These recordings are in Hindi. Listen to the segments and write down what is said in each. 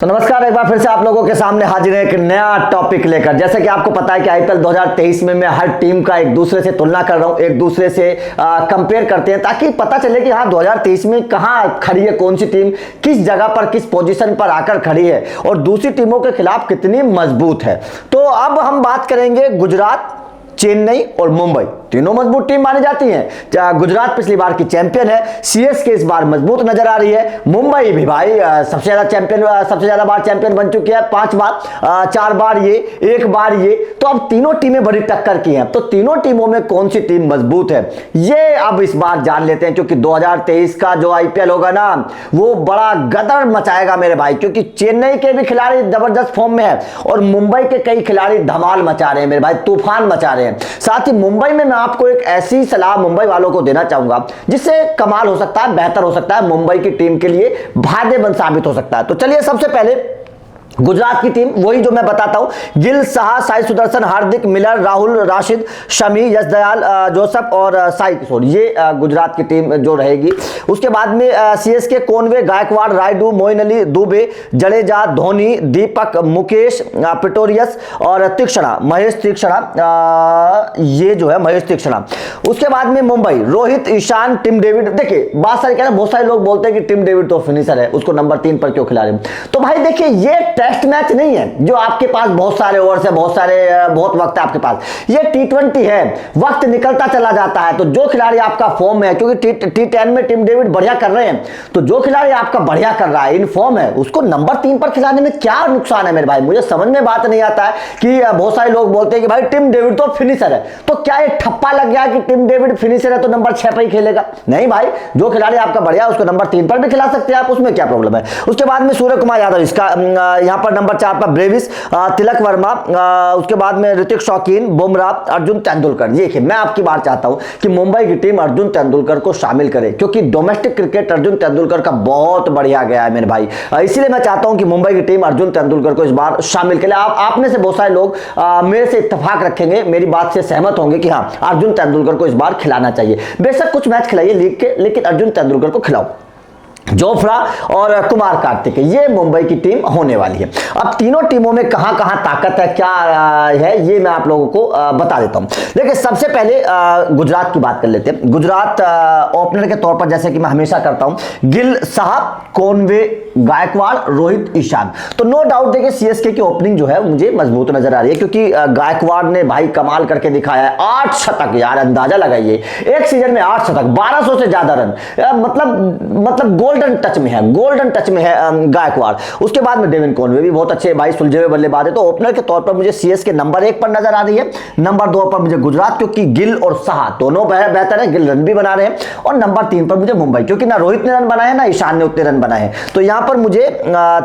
तो नमस्कार, एक बार फिर से आप लोगों के सामने हाजिर है एक नया टॉपिक लेकर। जैसे कि आपको पता है कि आईपीएल 2023 में मैं हर टीम का एक दूसरे से तुलना कर रहा हूं, एक दूसरे से कंपेयर करते हैं ताकि पता चले कि हाँ 2023 में कहां खड़ी है कौन सी टीम, किस जगह पर किस पोजीशन पर आकर खड़ी है और दूसरी टीमों के खिलाफ कितनी मजबूत है। तो अब हम बात करेंगे गुजरात, चेन्नई और मुंबई, तीनों मजबूत टीम मानी जाती हैं। गुजरात पिछली बार की चैंपियन है, सीएसके इस बार मजबूत नजर आ रही है। मुंबई भी भाई सबसे ज्यादा बार चैंपियन बन चुकी है, 5 बार, 4 बार ये, 1 बार ये। तो अब तीनों टीमें बड़ी टक्कर की हैं। तो तीनों टीमों में कौन सी टीम मजबूत है ये अब इस बार जान लेते हैं, क्योंकि 2023 का जो आईपीएल होगा ना वो बड़ा गदर मचाएगा मेरे भाई, क्योंकि चेन्नई के भी खिलाड़ी जबरदस्त फॉर्म में है और मुंबई के कई खिलाड़ी धमाल मचा रहे हैं मेरे भाई, तूफान मचा रहे हैं। साथ ही मुंबई में मैं आपको एक ऐसी सलाह मुंबई वालों को देना चाहूंगा जिससे कमाल हो सकता है, बेहतर हो सकता है, मुंबई की टीम के लिए फायदेमंद साबित हो सकता है। तो चलिए सबसे पहले गुजरात की टीम वही जो मैं बताता हूं, गिल, साहा, साई सुदर्शन, हार्दिक, मिलर, राहुल, राशिद, शमी, यश दयाल, जोसफ और साई किशोर, ये गुजरात की टीम जो रहेगी। उसके बाद में सीएसके कोनवे, गायकवाड़, रायडू, मोइन अली, दुबे, जडेजा, धोनी, दीपक, मुकेश, पिटोरियस और तीक्ष्णा, महेश तीक्ष्णा, ये जो है महेश तीक्ष्णा। उसके बाद में मुंबई, रोहित, ईशान, टिम डेविड। देखिए बहुत सारे लोग बोलते हैं कि टिम डेविड तो फिनिशर है, उसको नंबर 3 पर क्यों खिला रहे? तो भाई देखिए ये टेस्ट मैच नहीं है जो आपके पास बहुत सारे ओवर्स है, बहुत वक्त है आपके पास। ये टी20 है, वक्त निकलता चला जाता है। तो जो खिलाड़ी आपका फॉर्म है, क्योंकि टी10 में टिम डेविड बढ़िया कर रहे हैं, तो जो खिलाड़ी आपका बढ़िया कर रहा है, इन फॉर्म है, उसको नंबर 3 पर खिलाने में क्या नुकसान है मेरे भाई? मुझे समझ में बात नहीं आता है कि बहुत सारे लोग बोलते हैं कि भाई टिम डेविड तो फिनिशर है, तो क्या ये ठप्पा लग गया कि टिम डेविड फिनिशर है तो नंबर 6 पर ही खेलेगा? नहीं भाई, जो खिलाड़ी आपका बढ़िया उसको नंबर 3 पर भी खिला सकते हैं आप, उसमें क्या प्रॉब्लम है? उसके बाद में सूर्य कुमार यादव, इसका यहां पर नंबर 4 पर ब्रेविस, तिलक वर्मा, उसके बाद में ऋतिक शौकीन, बुमराह, अर्जुन तेंदुलकर। देखिए मैं आपकी बात चाहता हूं कि मुंबई की टीम अर्जुन तेंदुलकर को शामिल करे, क्योंकि डोमेस्टिक क्रिकेट अर्जुन तेंदुलकर का बहुत बढ़िया गया है मेरे भाई। इसीलिए मैं चाहता हूं कि मुंबई की टीम अर्जुन तेंदुलकर को इस बार शामिल करे। आप में से बहुत सारे लोग मेरे से इत्तेफाक रखेंगे, मेरी बात से सहमत होंगे कि हाँ अर्जुन तेंदुलकर को इस बार खिलाना चाहिए। बेशक कुछ मैच खिलाइए लीग के, लेकिन अर्जुन तेंदुलकर को खिलाओ। जोफ्रा और कुमार कार्तिक, ये मुंबई की टीम होने वाली है। अब तीनों टीमों में कहां कहां ताकत है, क्या है, ये मैं आप लोगों को बता देता हूं। देखिए सबसे पहले गुजरात की बात कर लेते हैं। गुजरात ओपनर के तौर पर जैसे कि मैं हमेशा करता हूं, गिल, साहा, कोनवे, गायकवाड़, रोहित, ईशान। तो नो डाउट देखिए सीएसके की ओपनिंग जो है मुझे मजबूत नजर आ रही है, क्योंकि गायकवाड़ ने भाई कमाल करके दिखाया है। 8 शतक यार, अंदाजा लगाइए, एक सीजन में 8 शतक, 1200 से ज्यादा रन, मतलब गोल्डन टच में है गायकवाड़। उसके बाद में डेविन कॉनवे भी बहुत अच्छे भाई सुलझे हुए बल्लेबाज है। तो ओपनर के तौर पर मुझे सीएसके नंबर 1 पर नजर आ रही है। नंबर 2 पर मुझे गुजरात, क्योंकि गिल और साहा दोनों बेहतर है, गिल रन भी बना रहे हैं। और नंबर 3 पर मुझे मुंबई, क्योंकि ना रोहित ने रन बनाए ना ईशान ने उतने रन बनाए हैं। तो यहां पर मुझे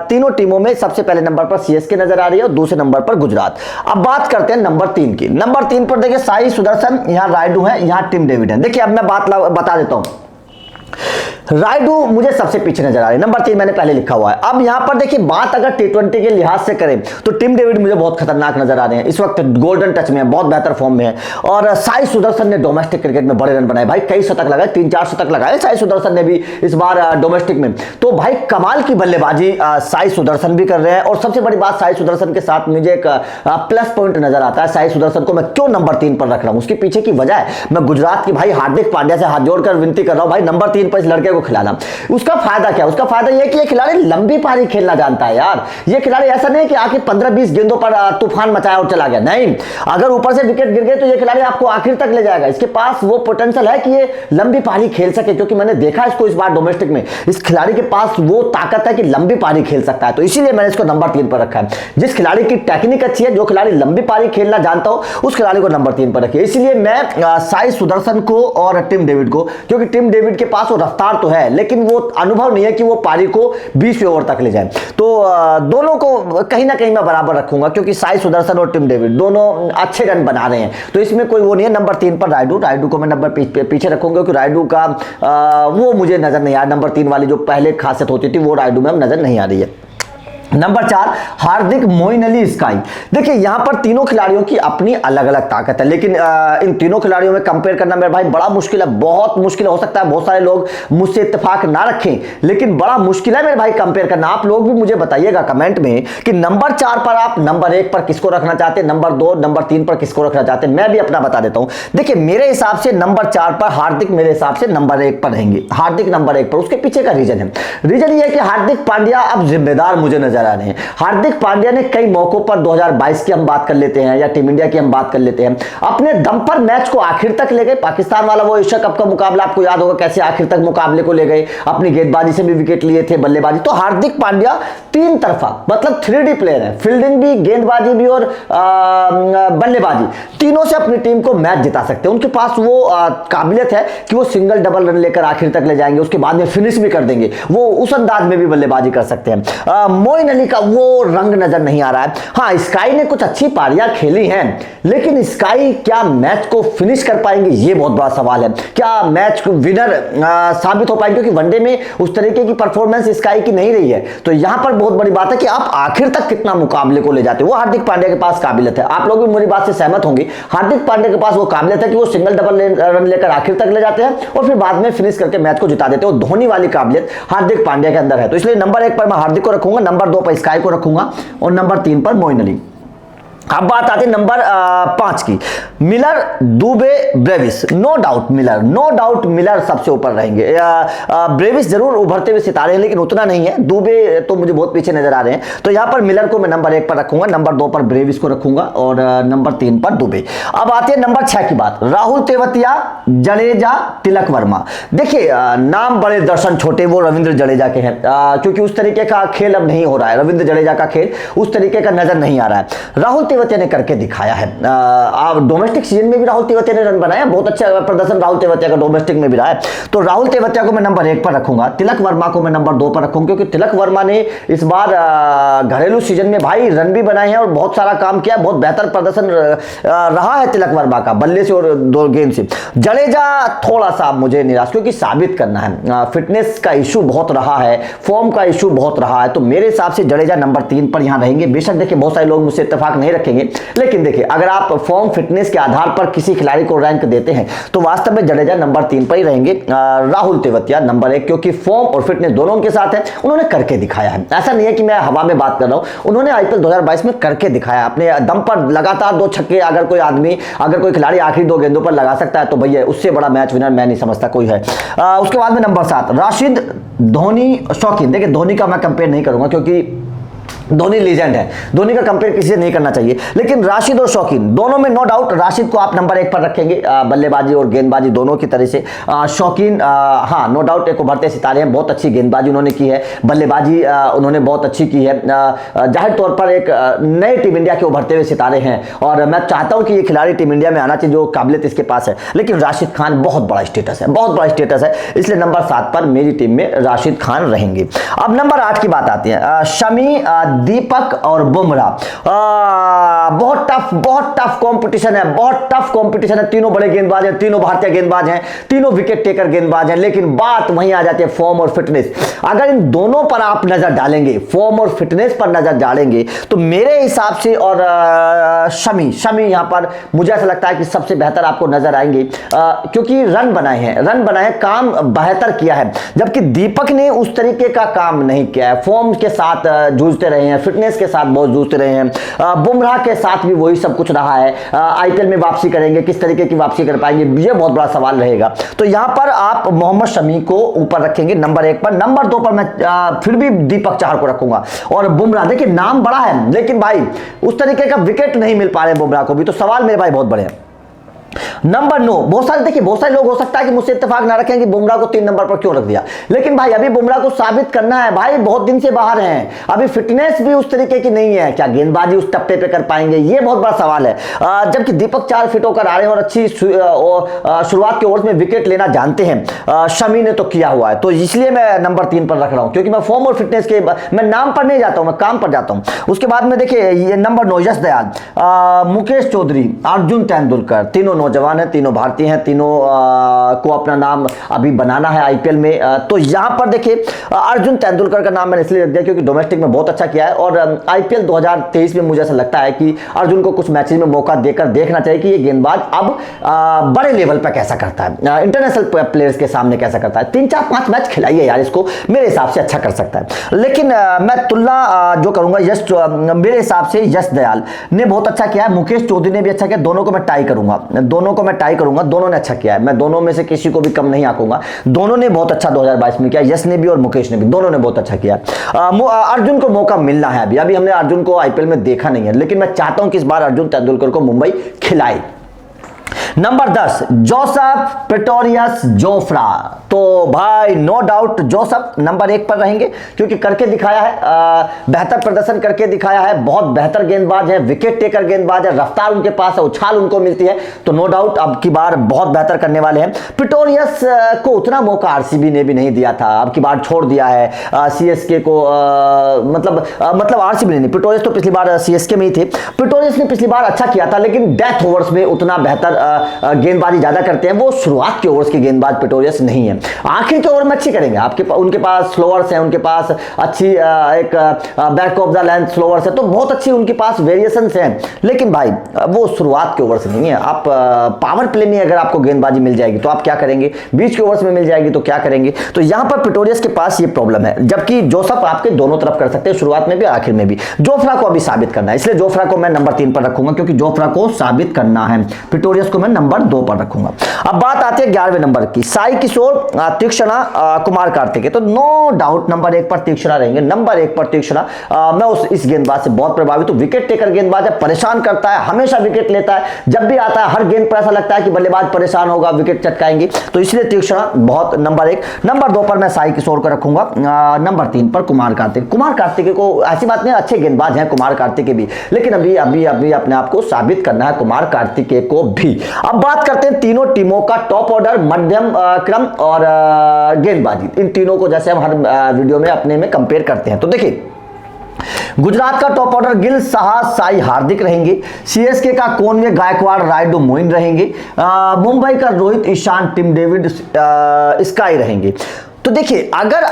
तीनों टीमों में सबसे पहले नंबर पर सीएसके नजर आ रही है और दूसरे नंबर पर गुजरात। अब बात करते हैं नंबर 3 की। नंबर 3 पर देखिए साई सुदर्शन, यहां रायडू है, यहां टिम डेविड है। देखिए अब मैं बात बता देता हूं, रायडू मुझे सबसे पीछे नजर आ रही है, नंबर 3 मैंने पहले लिखा हुआ है। अब यहां पर देखिए बात अगर टी20 के लिहाज से करें तो टिम डेविड मुझे बहुत खतरनाक नजर आ रहे हैं, इस वक्त गोल्डन टच में है, बहुत बेहतर फॉर्म में है। और साई सुदर्शन ने डोमेस्टिक क्रिकेट में बड़े रन बनाए भाई, कई शतक लगाए, 3-4 शतक लगाए साई सुदर्शन ने भी इस बार डोमेस्टिक में। तो भाई कमाल की बल्लेबाजी साई सुदर्शन भी कर रहे हैं। और सबसे बड़ी बात, साई सुदर्शन के साथ मुझे एक प्लस पॉइंट नजर आता है। साई सुदर्शन को मैं क्यों नंबर 3 पर रख रहा हूं, उसके पीछे की वजह है, मैं गुजरात की भाई हार्दिक पांड्या से हाथ जोड़कर विनती कर रहा हूं भाई नंबर 3 पर इस लड़के को खिलाना। उसका फायदा क्या? उसका फायदा यह कि ये खिलाड़ी लंबी पारी खेलना जानता है यार। ये खिलाड़ी ऐसा नहीं कि आखिर 15-20 गेंदों पर तूफान मचाया और चला गया, नहीं। अगर ऊपर से विकेट गिर गए तो ये खिलाड़ी आपको आखिर तक ले जाएगा। इसके पास वो पोटेंशियल है कि ये लंबी पारी खेल सके, क्योंकि मैंने देखा इसको इस बार डोमेस्टिक में, इस खिलाड़ी के पास वो ताकत है कि लंबी पारी खेल सकता है। तो इसीलिए मैंने इसको नंबर 3 पर रखा है। जिस खिलाड़ी की टेक्निक अच्छी है, जो खिलाड़ी लंबी पारी खेलना जानता हो, उस खिलाड़ी को नंबर 3 पर रखिए। इसलिए मैं साई सुदर्शन को और टिम डेविड को, क्योंकि टिम डेविड के पास वो रफ्तार तो है लेकिन वो अनुभव नहीं है कि वो पारी को 20वें ओवर तक ले जाए। तो दोनों को कहीं ना कहीं मैं बराबर रखूंगा, क्योंकि साई सुदर्शन और टिम डेविड दोनों अच्छे रन बना रहे हैं। तो इसमें कोई वो नहीं है। नंबर 3 पर रायडू को मैं नंबर पीछे रखूंगा, क्योंकि रायडू का वो मुझे नजर नहीं आया, नंबर 3 वाली जो पहले खासियत होती थी वो रायडू में नजर नहीं आ रही है। नंबर 4 हार्दिक, मोइन अली, स्काई। देखिए यहां पर तीनों खिलाड़ियों की अपनी अलग अलग ताकत है, लेकिन इन तीनों खिलाड़ियों में कंपेयर करना मेरे भाई बड़ा मुश्किल है, बहुत मुश्किल हो सकता है। बहुत सारे लोग मुझसे इत्तेफाक ना रखें, लेकिन बड़ा मुश्किल है मेरे भाई कंपेयर करना। आप लोग भी मुझे बताइएगा कमेंट में कि नंबर 4 पर आप नंबर 1 पर किसको रखना चाहते हैं, नंबर 2 नंबर 3 पर किसको रखना चाहते हैं। मैं भी अपना बता देता हूं। देखिए मेरे हिसाब से नंबर 4 पर हार्दिक मेरे हिसाब से नंबर 1 पर रहेंगे, हार्दिक नंबर 1 पर। उसके पीछे का रीजन है, रीजन ये है कि हार्दिक पांड्या अब जिम्मेदार मुझे नजर आ रहे हैं। हार्दिक पांड्या ने कई मौकों पर 2022 की हम बात कर लेते हैं या टीम इंडिया की हम बात कर लेते हैं, अपने दम पर मैच को आखिर तक ले गए। पाकिस्तान वाला वो एशिया कप का मुकाबला आपको याद होगा, कैसे आखिर तक मुकाबले को ले गए, अपनी गेंदबाजी से भी विकेट लिए थे, बल्लेबाजी। तो हार्दिक पांड्या तीन तरफा मतलब 3D प्लेयर है, फील्डिंग भी, गेंदबाजी भी और बल्लेबाजी, तीनों से अपनी टीम को मैच जिता सकते हैं। उनके पास वो काबिलियत है कि वो सिंगल डबल रन लेकर आखिर तक ले जाएंगे, उसके बाद में फिनिश भी कर देंगे, वो उस अंदाज में भी बल्लेबाजी कर सकते हैं। मोइन अली का वो रंग नजर नहीं आ रहा है। हाँ, स्काई ने कुछ अच्छी पारियां खेली हैं, लेकिन स्काई क्या मैच को फिनिश कर पाएंगे, ये बहुत बड़ा सवाल है। क्या मैच को विनर साबित हो पाएंगे, क्योंकि वनडे में उस तरीके की परफॉर्मेंस स्काई की नहीं रही है। तो यहां पर बहुत बड़ी बात है कि आप आखिर तक कितना मुकाबले को ले जाते हो। वो हार्दिक पांड्या के पास काबिलियत है, आप लोग भी मेरी बात से सहमत होंगे। हार्दिक पांड्या के पास वो काबिलियत है कि वो सिंगल डबल रन लेकर आखिर तक ले जाते हैं और फिर बाद में फिनिश करके मैच को जिता देते हैं। धोनी वाली काबिलियत हार्दिक पांड्या के अंदर है। तो इसलिए नंबर 1 पर मैं हार्दिक को रखूंगा, नंबर 2 पर स्काई को रखूंगा और नंबर 3 पर मोइन अली। अब बात आती है नंबर 5 की, Miller, Dubey, Brevis. No doubt Miller, no doubt Miller सबसे ऊपर रहेंगे। ब्रेविस जरूर उभरते हुए सितारे हैं, लेकिन उतना नहीं है। दुबे तो मुझे बहुत पीछे नजर आ रहे हैं। तो यहां पर मिलर को मैं नंबर 1 पर रखूंगा, नंबर 2 पर ब्रेविस को रखूंगा और नंबर 3 पर दुबे। अब आती है नंबर 6 की बात, राहुल तेवतिया, जडेजा, तिलक वर्मा। देखिए नाम बड़े दर्शन छोटे, वो रविंद्र जडेजा के हैं, क्योंकि उस तरीके का खेल अब नहीं हो रहा है। रविंद्र जडेजा का खेल उस तरीके का नजर नहीं आ रहा है। राहुल तेवतिया ने करके दिखाया है। डोमेस्टिक सीजन में भी राहुल तेवतिया ने रन बनाया, बहुत अच्छा प्रदर्शन राहुल तेवतिया का डोमेस्टिक में भी रहा है। तो राहुल तेवतिया को मैं नंबर 1 पर रखूंगा, तिलक वर्मा को मैं नंबर 2 पर रखूंगा, क्योंकि तिलक वर्मा ने इस बार घरेलू सीजन में भाई रन भी बनाए हैं और बहुत सारा काम किया, बहुत बेहतर प्रदर्शन रहा है तिलक वर्मा का, बल्ले से और दो गेंद से। जडेजा थोड़ा सा मुझे निराश, क्योंकि साबित करना है, फिटनेस का इशू बहुत रहा है, फॉर्म का इशू बहुत रहा है। तो मेरे हिसाब से जडेजा नंबर 3 पर यहां रहेंगे। बेशक देखिए बहुत सारे लोग मुझसे इत्तेफाक नहीं रखेंगे, लेकिन देखिए अगर आप फॉर्म फिटनेस के आधार पर किसी खिलाड़ी को रैंक देते हैं तो वास्तव में जडेजा नंबर 3 पर ही रहेंगे, राहुल तेवतिया नंबर 1, क्योंकि फॉर्म और फिटनेस दोनों उनके साथ है, उन्होंने करके दिखाया है। ऐसा नहीं है कि मैं हवा में बात कर रहा हूं, उन्होंने आईपीएल 2022 में करके दिखाया अपने दम पर, लगातार 2 छक्के। अगर कोई खिलाड़ी आखिरी 2 गेंदों पर लगा सकता है तो भैया उससे बड़ा मैच विनर मैं नहीं समझता कोई है। उसके बाद में नंबर 7 राशिद, धोनी, शौकीन। देखिए धोनी का मैं कंपेयर नहीं करूंगा, क्योंकि धोनी लीजेंड है, धोनी का कंपेयर किसी से नहीं करना चाहिए, लेकिन राशिद और शौकीन दोनों में नो डाउट राशिद को आप नंबर 1 पर रखेंगे, बल्लेबाजी और गेंदबाजी दोनों की तरह से। शौकीन हाँ नो डाउट एक उभरते सितारे हैं, बहुत अच्छी गेंदबाजी उन्होंने की है, बल्लेबाजी उन्होंने बहुत अच्छी की है। जाहिर तौर पर एक नए टीम इंडिया के उभरते हुए सितारे हैं और मैं चाहता हूं कि ये खिलाड़ी टीम इंडिया में आना चाहिए, जो काबिलियत इसके पास है। लेकिन राशिद खान बहुत बड़ा स्टेटस है, बहुत बड़ा स्टेटस है, इसलिए नंबर 7 पर मेरी टीम में राशिद खान रहेंगे। अब नंबर 8 की बात आती है, शमी, दीपक और बुमराह। बहुत टफ कंपटीशन है, बहुत टफ कंपटीशन है। तीनों बड़े गेंदबाज हैं, तीनों भारतीय गेंदबाज हैं, तीनों विकेट टेकर गेंदबाज हैं, लेकिन बात वहीं आ जाती है फॉर्म और फिटनेस। अगर इन दोनों पर आप नजर डालेंगे, फॉर्म और फिटनेस पर नजर डालेंगे, तो मेरे हिसाब से और शमी यहां पर मुझे ऐसा लगता है कि सबसे बेहतर आपको नजर आएंगे, क्योंकि रन बनाए हैं, काम बेहतर किया है, जबकि दीपक ने उस तरीके का काम नहीं किया है। फॉर्म के साथ जूझते रहे हैं, फिटनेस के साथ बहुत जूझते रहे हैं। बुमराह के साथ भी वही सब कुछ रहा है। आईपीएल में वापसी करेंगे, किस तरीके की वापसी कर पाएंगे, ये बहुत बड़ा सवाल रहेगा। तो यहां पर आप मोहम्मद शमी को ऊपर रखेंगे नंबर 1 पर। नंबर 2 पर मैं फिर भी दीपक चाहर को रखूंगा और बुमराह। देखिए नाम बड़ा है, लेकिन भाई उस तरीके का विकेट नहीं मिल पा रहे बुमराह को भी, तो सवाल मेरे भाई बहुत बड़े हैं। नंबर 9, बहुत सारे लोग हो सकता है कि मुझसे इत्तेफाक ना रखें कि बुमराह को 3 नंबर पर क्यों रख दिया, लेकिन भाई अभी बुमराह को साबित करना है। भाई बहुत दिन से बाहर हैं, अभी फिटनेस भी उस तरीके की नहीं है, क्या गेंदबाजी उस टप्पे पे कर पाएंगे, ये बहुत बड़ा सवाल है। जबकि दीपक चाहर फिट होकर आ रहे हैं और अच्छी शुरुआत के ओवर्स में विकेट लेना जानते हैं, शमी ने तो किया हुआ है, तो इसलिए मैं नंबर 3 पर रख रहा हूं, क्योंकि मैं फॉर्म और फिटनेस के मैं नाम पर नहीं जाता हूं, मैं काम पर जाता हूं। उसके बाद में देखिए ये नंबर 9 यश दयाल, मुकेश चौधरी, अर्जुन तेंदुलकर, तीनों नौजवान नौजवान हैं, तीनों भारतीय हैं, तीनों को अपना नाम अभी बनाना है आईपीएल में। तो यहां पर देखिए अर्जुन तेंदुलकर का नाम मैंने इसलिए रख दिया क्योंकि डोमेस्टिक में बहुत अच्छा किया है और आईपीएल 2023 में मुझे ऐसा लगता है कि अर्जुन को कुछ मैचेस में मौका देकर देखना चाहिए कि ये गेंदबाज अब बड़े लेवल पर कैसा करता है, इंटरनेशनल प्लेयर्स के सामने कैसा करता है। 3-4-5 मैच खिलाइए यार इसको, मेरे हिसाब से अच्छा कर सकता है। लेकिन मैं तुलना जो करूंगा मेरे हिसाब से यश दयाल ने बहुत अच्छा किया है, मुकेश चौधरी ने भी अच्छा किया, दोनों को मैं टाई करूंगा, दोनों ने अच्छा किया है, मैं दोनों में से किसी को भी कम नहीं आंकूंगा। दोनों ने बहुत अच्छा 2022 में किया, यश ने भी और मुकेश ने भी, दोनों ने बहुत अच्छा किया। अर्जुन को मौका मिलना है, अभी हमने अर्जुन को आईपीएल में देखा नहीं है, लेकिन मैं चाहता हूं कि इस बार अर्जुन तेंदुलकर को मुंबई खिलाए। Number 10 Joseph Pretorius Jofra. तो भाई नो डाउट जोसेफ नंबर 1 पर रहेंगे क्योंकि करके दिखाया है, बेहतर प्रदर्शन करके दिखाया है, बहुत बेहतर गेंदबाज है, विकेट टेकर गेंदबाज है, रफ्तार उनके पास है, उछाल उनको मिलती है, तो नो डाउट अब की बार बहुत बेहतर करने वाले हैं। प्रेटोरियस को उतना मौका आरसीबी ने भी नहीं दिया था, अब की बार छोड़ दिया है सीएसके को, मतलब आरसीबी नहीं, प्रेटोरियस तो पिछली बार सीएसके में ही थे। प्रेटोरियस ने पिछली बार अच्छा किया था लेकिन डेथ ओवर्स में उतना बेहतर गेंदबाजी ज्यादा करते हैं, वो शुरुआत के ओवर्स के गेंदबाज प्रेटोरियस नहीं है, आखिर के ओवर में अच्छी करेंगे। उनके पास स्लोअर्स हैं, उनके पास अच्छी एक बैक ऑफ द लेंथ स्लोअर्स है, तो बहुत अच्छी उनके पास वेरिएशंस हैं, लेकिन भाई वो शुरुआत के ओवर्स नहीं है। आप पावर प्ले में अगर आपको गेंदबाजी मिल जाएगी तो आप क्या करेंगे, बीच के ओवर्स में मिल जाएगी तो क्या करेंगे, तो यहां पर प्रेटोरियस के पास ये प्रॉब्लम है, जबकि जोसेफ आपके दोनों तरफ कर सकते हैं, शुरुआत में भी आखिर में भी। जोफ्रा को अभी साबित करना है, इसलिए जोफ्रा को मैं नंबर 3 पर रखूंगा क्योंकि जोफ्रा को साबित करना है, प्रेटोरियस को मैं नंबर 2 पर रखूंगा। अब बात आती है 11वें नंबर की, साई किशोर, तीक्ष्णा, कुमार कार्तिकेय। तो नो डाउट नंबर 1 पर तीक्ष्णा रहेंगे, नंबर 1 पर तीक्ष्णा। मैं इस गेंदबाज से बहुत प्रभावित हूं, विकेट टेकर गेंदबाज है, परेशान करता है, हमेशा विकेट लेता है, जब भी आता है हर गेंद पर ऐसा लगता है कि बल्लेबाज परेशान होगा, विकेट चटकाएंगे, तो इसलिए तीक्ष्णा बहुत नंबर 1। नंबर 2 पर मैं साई किशोर को रखूंगा, नंबर 3 पर कुमार कार्तिकेय को, ऐसी बात नहीं, अच्छे गेंदबाज हैं कुमार कार्तिकेय भी, लेकिन अभी अपने आप को साबित करना है कुमार कार्तिकेय को भी। अब बात करते हैं तीनों टीमों का टॉप ऑर्डर, मध्यम क्रम और गेंदबाजी, इन तीनों को जैसे हम हर वीडियो में अपने में कंपेयर करते हैं। तो देखिए गुजरात का टॉप ऑर्डर गिल, साहा, साई, हार्दिक रहेंगे। सीएसके का कॉनवे, गायकवाड़, रायडू, मोइन रहेंगे। मुंबई का Rohit, Ishan, Tim David, Sky रहेंगे। तो देखिए अगर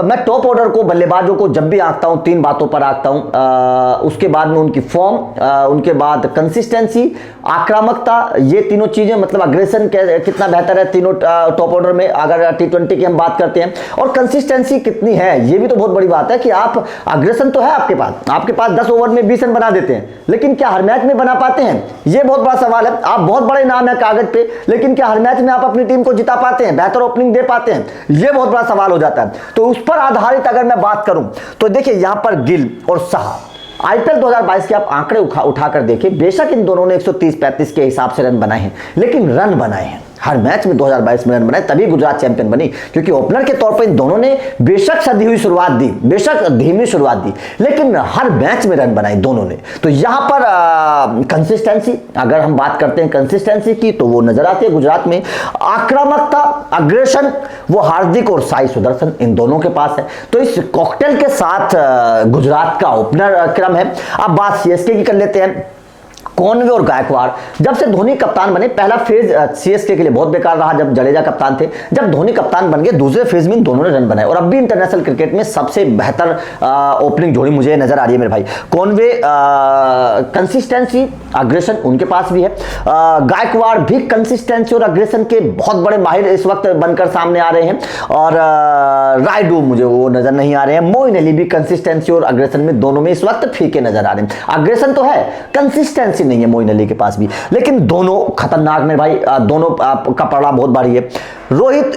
मैं टॉप ऑर्डर को, बल्लेबाजों को जब भी आंकता हूं 3 बातों पर आंकता हूं, उसके बाद में उनकी फॉर्म, उनके बाद कंसिस्टेंसी, आक्रामकता, ये तीनों चीजें, मतलब अग्रेशन कितना बेहतर है तीनों टॉप ऑर्डर में अगर T20 की हम बात करते हैं, और कंसिस्टेंसी कितनी है, ये भी तो बहुत बड़ी बात है कि आप अग्रेशन तो है आपके पास 10 ओवर में 20 रन बना देते हैं, लेकिन क्या हर मैच में बना पाते हैं, ये बहुत बड़ा सवाल है। आप बहुत बड़े नाम है कागज पे, लेकिन क्या हर मैच में आप अपनी टीम को जिता पाते हैं, बेहतर ओपनिंग दे पाते हैं, ये बहुत सवाल हो जाता है। तो उस पर आधारित अगर मैं बात करूं तो देखिए यहां पर गिल और साहा, आईपीएल 2022 के आप आंकड़े उठाकर देखिए, बेशक इन दोनों ने 130-35 के हिसाब से रन बनाए हैं, लेकिन रन बनाए हैं हर मैच में 2022 में रन बनाए, तभी गुजरात चैंपियन बनी, क्योंकि ओपनर के तौर पर इन दोनों ने बेशक सदी हुई शुरुआत दी, बेशक धीमी शुरुआत दी, लेकिन हर मैच में रन बनाए दोनों ने। तो यहां पर कंसिस्टेंसी, अगर हम बात करते हैं कंसिस्टेंसी की, तो वो नजर आती है गुजरात में। आक्रामकता, अग्रेशन, वो हार्दिक और साई सुदर्शन इन दोनों के पास है। तो इस कॉकटेल के साथ गुजरात का ओपनर क्रम है। अब बात सीएसके की कर लेते हैं। कॉनवे और गायकवाड़, जब से धोनी कप्तान बने, पहला फेज सीएसके के लिए बहुत बेकार रहा जब जडेजा कप्तान थे, जब धोनी कप्तान बन गए दूसरे फेज में दोनों ने रन बनाए, और अब भी इंटरनेशनल क्रिकेट में सबसे बेहतर ओपनिंग जोड़ी मुझे नजर आ रही है मेरे भाई। कॉनवे कंसिस्टेंसी, अग्रेशन उनके पास भी है, गायकवाड़ भी कंसिस्टेंसी और अग्रेशन के बहुत बड़े माहिर इस वक्त बनकर सामने आ रहे हैं, और रायडू मुझे वो नजर नहीं आ रहे हैं। मोइन अली भी कंसिस्टेंसी और अग्रेशन में दोनों में इस वक्त फीके नजर आ रहे हैं। अग्रेशन तो है, कंसिस्टेंसी नहीं है मोइन अली के पास भी, लेकिन दोनों खतरनाक में भाई, दोनों का पड़ा बहुत भारी है। रोहित,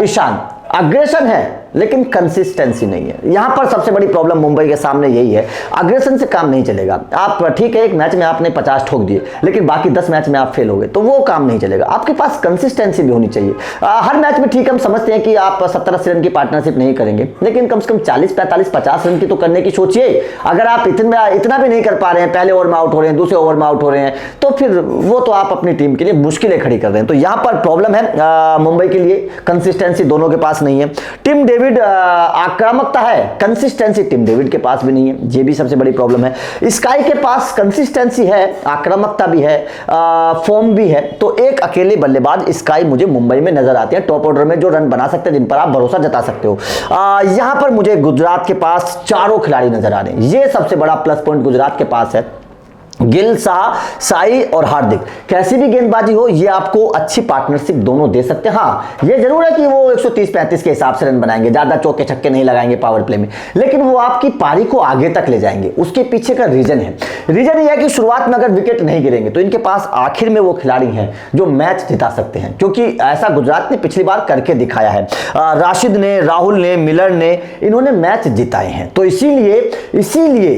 ईशान, अग्रेशन है लेकिन कंसिस्टेंसी नहीं है। यहां पर सबसे बड़ी प्रॉब्लम मुंबई के सामने यही है, अग्रेशन से काम नहीं चलेगा। आप ठीक है, एक मैच में आपने 50 ठोक दिए, लेकिन बाकी 10 मैच में आप फेल हो गए, तो वो काम नहीं चलेगा। आपके पास कंसिस्टेंसी भी होनी चाहिए। हर मैच में ठीक हम समझते हैं कि आप 70-80 रन की पार्टनरशिप नहीं करेंगे, लेकिन कम से कम 40-45-50 रन की तो करने की सोचिए। अगर आप इतना भी नहीं कर पा रहे हैं, पहले ओवर में आउट हो रहे हैं, दूसरे ओवर में आउट हो रहे हैं, तो फिर वो तो आप अपनी टीम के लिए मुश्किलें खड़ी कर रहे हैं। तो यहां पर प्रॉब्लम है मुंबई के लिए, कंसिस्टेंसी दोनों के पास नहीं है। टिम डेविड डेविड आक्रामकता है, कंसिस्टेंसी टीम डेविड के पास भी नहीं है, ये भी सबसे बड़ी प्रॉब्लम है। स्काई के पास कंसिस्टेंसी है, आक्रामकता भी है, फॉर्म भी है, तो एक अकेले बल्लेबाज स्काई मुझे मुंबई में नजर आते हैं टॉप ऑर्डर में, जो रन बना सकते हैं, जिन पर आप भरोसा जता सकते हो। यहां पर मुझे गुजरात के पास चारों खिलाड़ी नजर आ रहे हैं, ये सबसे बड़ा प्लस पॉइंट गुजरात के पास है। गिल, शाह, साई और हार्दिक, कैसी भी गेंदबाजी हो ये आपको अच्छी पार्टनरशिप दोनों दे सकते हैं। हाँ, ये जरूर है कि वो 130-35 के हिसाब से रन बनाएंगे, ज्यादा चौके छक्के नहीं लगाएंगे पावर प्ले में, लेकिन वो आपकी पारी को आगे तक ले जाएंगे। उसके पीछे का रीजन ये है कि शुरुआत में अगर विकेट नहीं गिरेंगे तो इनके पास आखिर में वो खिलाड़ी हैं जो मैच जिता सकते हैं, क्योंकि ऐसा गुजरात ने पिछली बार करके दिखाया है। राशिद ने, राहुल ने, मिलर ने, इन्होंने मैच जिताए हैं। तो इसीलिए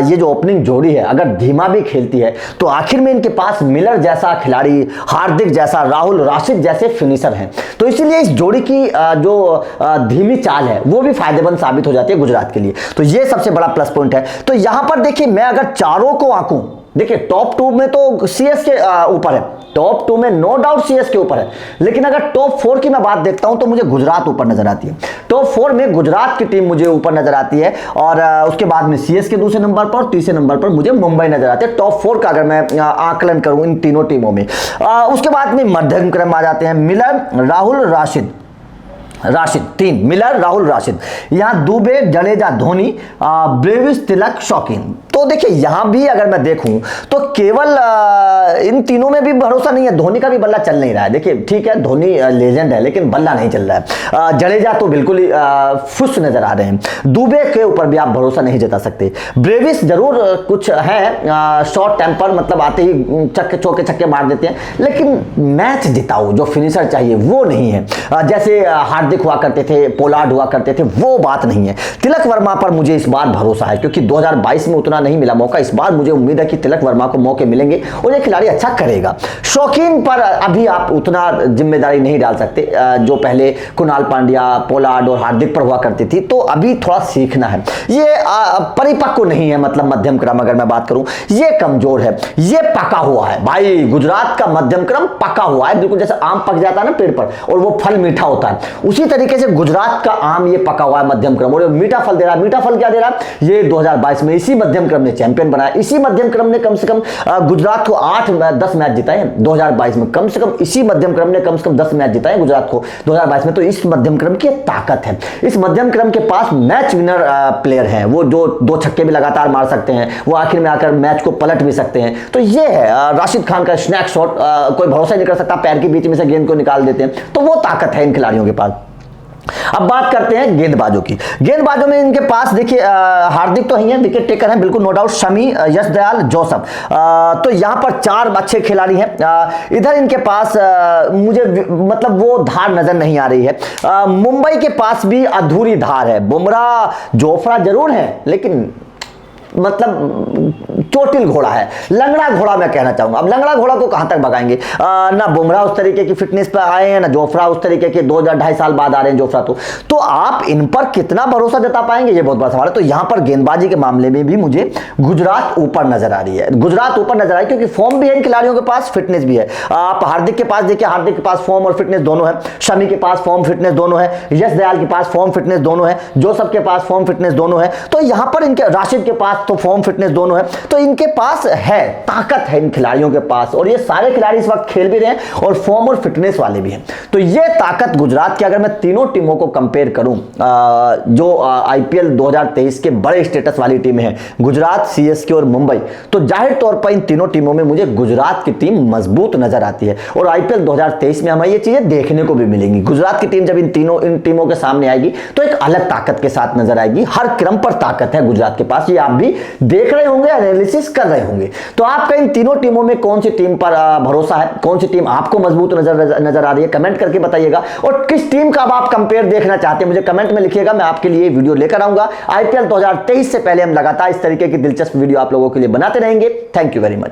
ये जो ओपनिंग जोड़ी है अगर धीमा भी खेलती है तो आखिर में इनके पास मिलर जैसा खिलाड़ी, हार्दिक जैसा, राहुल, राशिद जैसे फिनिशर हैं। तो इसीलिए इस जोड़ी की जो धीमी चाल है वो भी फायदेमंद साबित हो जाती है गुजरात के लिए। तो ये सबसे बड़ा प्लस पॉइंट है। तो यहां पर देखिए, मैं अगर चारों को आंकूं, देखिए टॉप 2 में तो सीएस के ऊपर है, टॉप 2 में नो डाउट सीएस के ऊपर है, लेकिन अगर टॉप 4 की मैं बात देखता हूं तो मुझे गुजरात ऊपर नजर आती है। टॉप 4 में गुजरात की टीम मुझे ऊपर नजर आती है, और उसके बाद में सीएस के दूसरे नंबर पर और तीसरे नंबर पर मुझे मुंबई नजर आती है। टॉप 4 का अगर मैं आकलन करूं इन तीनों टीमों में, उसके बाद में मध्यम क्रम आ जाते हैं मिलर, राहुल, राशिद, 3 मिलर, राहुल, राशिद। यहां दुबे, जडेजा, धोनी, ब्रेविस, तिलक, शौकीन। तो देखिए यहां भी अगर मैं देखूं तो केवल इन तीनों में भी भरोसा नहीं है, धोनी का भी बल्ला चल नहीं रहा है। देखिए ठीक है, धोनी लेजेंड है, लेकिन बल्ला नहीं चल रहा है। जडेजा तो बिल्कुल ही फुस नजर आ रहे हैं। दुबे के ऊपर भी आप भरोसा नहीं जता सकते। ब्रेविस जरूर कुछ है, शॉर्ट टेम्पर, मतलब आते ही चौके छक्के मार देते हैं, लेकिन मैच जिताओ जो फिनिशर चाहिए वो नहीं है। जैसे हार्दिक हुआ करते थे, पोलार्ड हुआ करते थे, वो बात नहीं है। तिलक वर्मा पर मुझे इस बार भरोसा है, क्योंकि 2022 में उतना नहीं मिला मौका, इस बार मुझे उम्मीद है कि तिलक वर्मा को मौके मिलेंगे और ये खिलाड़ी अच्छा करेगा। शौकीन पर अभी आप उतना जिम्मेदारी नहीं डाल सकते, जो पहले कुणाल पांड्या, पोलार्ड और हार्दिक पर हुआ करती थी, तो अभी थोड़ा सीखना है। ये परिपक्व नहीं है, मतलब मध्यम क्रम अगर मैं बात करूं, ये कमजोर है। ये पका हुआ है भाई, गुजरात का मध्यम क्रम पका हुआ है, बिल्कुल जैसे आम पक जाता है ना पेड़ पर और वो फल मीठा होता है, उसी तरीके से गुजरात का आम ये पका हुआ है मध्यम क्रम, और मीठा फल दे रहा है। मीठा फल क्या दे रहा है? ये 2022 में इसी मध्यम क्रम ने चैंपियन बनाया। इसी मध्यम क्रम ने कम से कम गुजरात को 8-10 मैच जिताए हैं 2022 में, कम से कम इसी मध्यम क्रम ने कम से कम 10 मैच जिताए गुजरात को 2022 में। तो इस मध्यम क्रम की ताकत है, इस मध्यम क्रम के पास मैच विनर प्लेयर हैं, वो जो 2 छक्के भी लगातार मार सकते हैं, वो आखिर में आकर मैच को पलट भी सकते हैं। तो ये है राशिद खान का स्नैक शॉट, कोई भरोसा नहीं कर सकता, पैर के बीच में से गेंद को निकाल देते हैं, तो वो ताकत है इन खिलाड़ियों के पास। अब बात करते हैं गेंदबाजों की। गेंदबाजों में इनके पास देखिए हार्दिक तो ही है, विकेट टेकर हैं बिल्कुल नो डाउट, शमी, यश दयाल, जोसफ, तो यहां पर 4 अच्छे खिलाड़ी हैं। इधर इनके पास मुझे मतलब वो धार नजर नहीं आ रही है। मुंबई के पास भी अधूरी धार है, बुमराह, जोफ्रा जरूर है, लेकिन मतलब चोटिल घोड़ा है, लंगड़ा घोड़ा मैं कहना चाहूंगा। अब लंगड़ा घोड़ा को कहां तक भगाएंगे? ना बुमराह उस तरीके की फिटनेस पर आए हैं, ना जोफ्रा उस तरीके के 2-2.5 साल बाद आ रहे हैं जोफ्रा। तो आप इन पर कितना भरोसा जता पाएंगे, ये बहुत बड़ा सवाल है। तो यहां पर गेंदबाजी के मामले में भी मुझे गुजरात ऊपर नजर आ रही है, गुजरात ऊपर नजर आ रही है, क्योंकि फॉर्म भी है इन खिलाड़ियों के पास, फिटनेस भी है। आप हार्दिक के पास देखिए, हार्दिक के पास फॉर्म और फिटनेस दोनों है, शमी के पास फॉर्म फिटनेस दोनों है, यश दयाल के पास फॉर्म फिटनेस दोनों है, जोसफ के पास फॉर्म फिटनेस दोनों है। तो यहां पर इनके, राशिद के पास तो फॉर्म फिटनेस दोनों है, तो इनके पास है, ताकत है इन खिलाड़ियों के पास, और ये सारे खिलाड़ी इस वक्त खेल भी रहे हैं और फॉर्म और फिटनेस वाले भी हैं। तो ये ताकत गुजरात की, अगर मैं तीनों टीमों को कंपेयर करूं, जो आईपीएल 2023 के बड़े स्टेटस वाली टीमें हैं, गुजरात, सीएसके और मुंबई, तो जाहिर तौर पर इन तीनों टीमों में मुझे गुजरात की टीम मजबूत नजर आती है। और आईपीएल 2023 में हमें ये चीजें देखने को भी मिलेंगी। गुजरात की टीम जब इन टीमों के सामने आएगी तो एक अलग ताकत के साथ नजर आएगी। हर क्रम पर ताकत है गुजरात के पास, ये आप भी देख रहे होंगे, एनालिसिस कर रहे होंगे। तो आपका इन तीनों टीमों में कौन सी टीम पर भरोसा है, कौन सी टीम आपको मजबूत नजर आ रही है, कमेंट करके बताइएगा। और किस टीम का आप कंपेयर देखना चाहते हैं मुझे कमेंट में लिखिएगा, मैं आपके लिए वीडियो लेकर आऊंगा। आईपीएल 2023 से पहले हम लगातार इस तरीके की दिलचस्प वीडियो आप लोगों के लिए बनाते रहेंगे। Thank you very much.